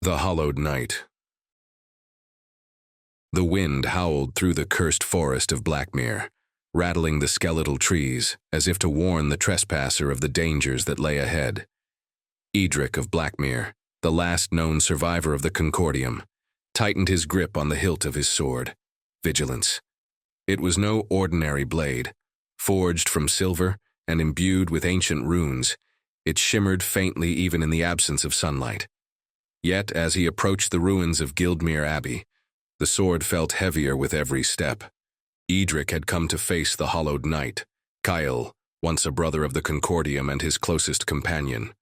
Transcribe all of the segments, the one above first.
The Hollowed Night. The wind howled through the cursed forest of Blackmere, rattling the skeletal trees as if to warn the trespasser of the dangers that lay ahead. Eadric of Blackmere, the last known survivor of the Concordium, tightened his grip on the hilt of his sword. Vigilance. It was no ordinary blade. Forged from silver and imbued with ancient runes, it shimmered faintly even in the absence of sunlight. Yet, as he approached the ruins of Gildmere Abbey, the sword felt heavier with every step. Eadric had come to face the Hollowed Knight, Kael, once a brother of the Concordium and his closest companion.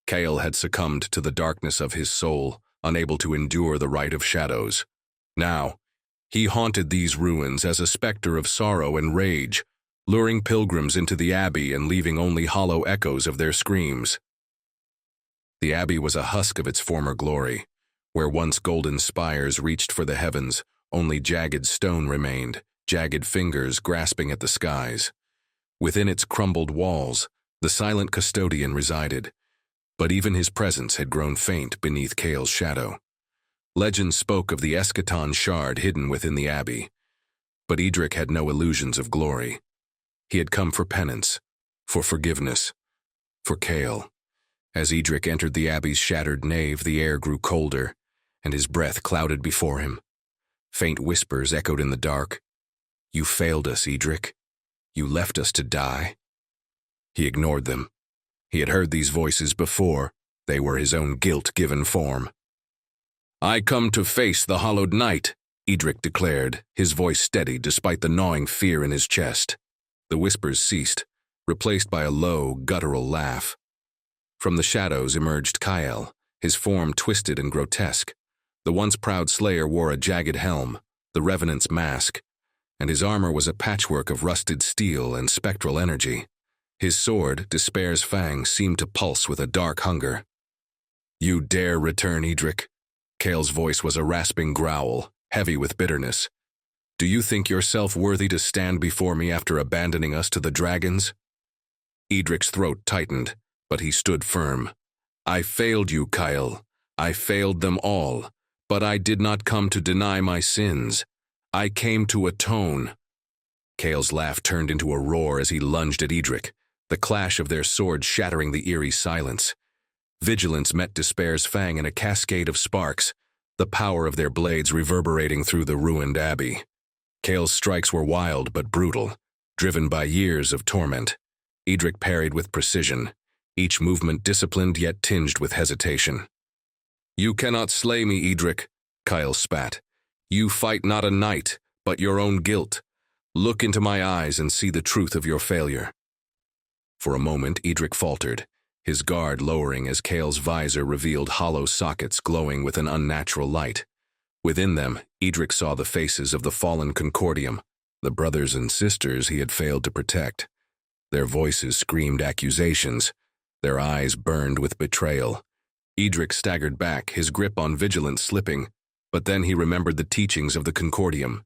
Kael had succumbed to the darkness of his soul, unable to endure the Rite of Shadows. Now, he haunted these ruins as a specter of sorrow and rage, luring pilgrims into the abbey and leaving only hollow echoes of their screams. The abbey was a husk of its former glory. Where once golden spires reached for the heavens, only jagged stone remained, jagged fingers grasping at the skies. Within its crumbled walls, the silent custodian resided, but even his presence had grown faint beneath Kael's shadow. Legend spoke of the eschaton shard hidden within the abbey, but Eadric had no illusions of glory. He had come for penance, for forgiveness, for Kael. As Eadric entered the abbey's shattered nave, the air grew colder, and his breath clouded before him. Faint whispers echoed in the dark. "You failed us, Eadric. You left us to die." He ignored them. He had heard these voices before. They were his own guilt given form. "I come to face the Hollowed Knight," Eadric declared, his voice steady despite the gnawing fear in his chest. The whispers ceased, replaced by a low, guttural laugh. From the shadows emerged Kael, his form twisted and grotesque. The once proud slayer wore a jagged helm, the Revenant's mask, and his armor was a patchwork of rusted steel and spectral energy. His sword, Despair's fang, seemed to pulse with a dark hunger. "You dare return, Eadric?" Kael's voice was a rasping growl, heavy with bitterness. "Do you think yourself worthy to stand before me after abandoning us to the dragons?" Eadric's throat tightened, but he stood firm. "I failed you, Kael. I failed them all, but I did not come to deny my sins. I came to atone." Kael's laugh turned into a roar as he lunged at Eadric, the clash of their swords shattering the eerie silence. Vigilance met Despair's fang in a cascade of sparks, the power of their blades reverberating through the ruined abbey. Kael's strikes were wild but brutal, driven by years of torment. Eadric parried with precision, each movement disciplined yet tinged with hesitation. "You cannot slay me, Eadric," Kael spat. "You fight not a knight, but your own guilt. Look into my eyes and see the truth of your failure." For a moment, Eadric faltered, his guard lowering as Kael's visor revealed hollow sockets glowing with an unnatural light. Within them, Eadric saw the faces of the fallen Concordium, the brothers and sisters he had failed to protect. Their voices screamed accusations. Their eyes burned with betrayal. Eadric staggered back, his grip on vigilance slipping, but then he remembered the teachings of the Concordium.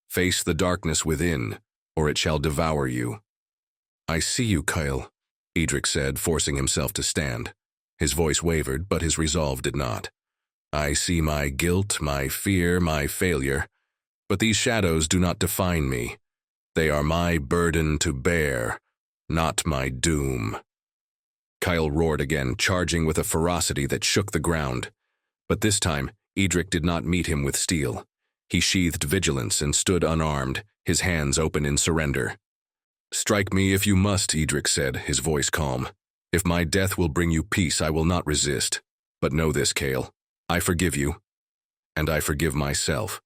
"Face the darkness within, or it shall devour you." "I see you, Kael," Eadric said, forcing himself to stand. His voice wavered, but his resolve did not. "I see my guilt, my fear, my failure, but these shadows do not define me. They are my burden to bear, not my doom." Kael roared again, charging with a ferocity that shook the ground. But this time, Eadric did not meet him with steel. He sheathed vigilance and stood unarmed, his hands open in surrender. "Strike me if you must," Eadric said, his voice calm. "If my death will bring you peace, I will not resist. But know this, Kael. I forgive you, and I forgive myself."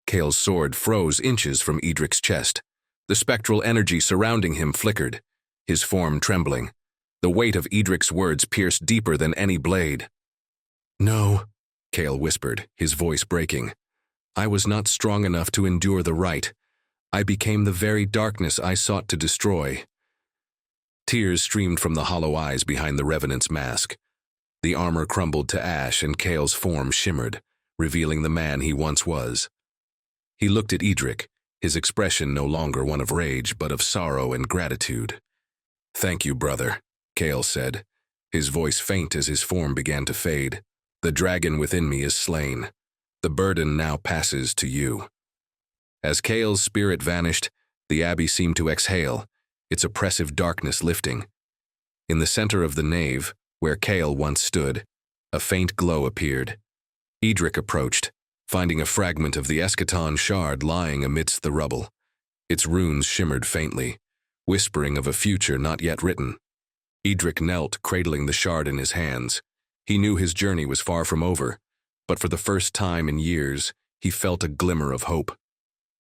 Kael's sword froze inches from Eadric's chest. The spectral energy surrounding him flickered, his form trembling. The weight of Eadric's words pierced deeper than any blade. "No," Kael whispered, his voice breaking. "I was not strong enough to endure the rite. I became the very darkness I sought to destroy." Tears streamed from the hollow eyes behind the Revenant's mask. The armor crumbled to ash and Kael's form shimmered, revealing the man he once was. He looked at Eadric, his expression no longer one of rage but of sorrow and gratitude. "Thank you, brother," Kael said, his voice faint as his form began to fade. The dragon within me is slain. The burden now passes to you." As Kael's spirit vanished, the abbey seemed to exhale, its oppressive darkness lifting. In the center of the nave, where Kael once stood, a faint glow appeared. Eadric approached, finding a fragment of the eschaton shard lying amidst the rubble. Its runes shimmered faintly, whispering of a future not yet written. Eadric knelt, cradling the shard in his hands. He knew his journey was far from over, but for the first time in years, he felt a glimmer of hope.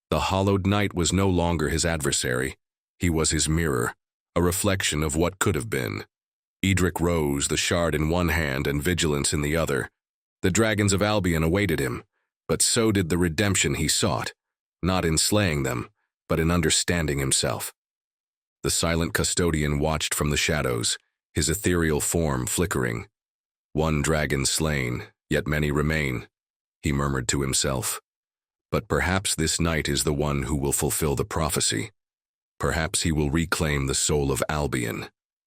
The hollowed knight was no longer his adversary. He was his mirror, a reflection of what could have been. Eadric rose, the shard in one hand and vigilance in the other. The dragons of Albion awaited him, but so did the redemption he sought, not in slaying them, but in understanding himself. The silent custodian watched from the shadows, his ethereal form flickering. "One dragon slain, yet many remain," he murmured to himself. "But perhaps this night is the one who will fulfill the prophecy. Perhaps he will reclaim the soul of Albion."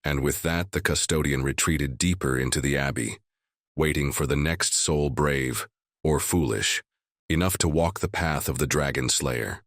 And with that, the custodian retreated deeper into the abbey, waiting for the next soul brave, or foolish, enough to walk the path of the dragon slayer.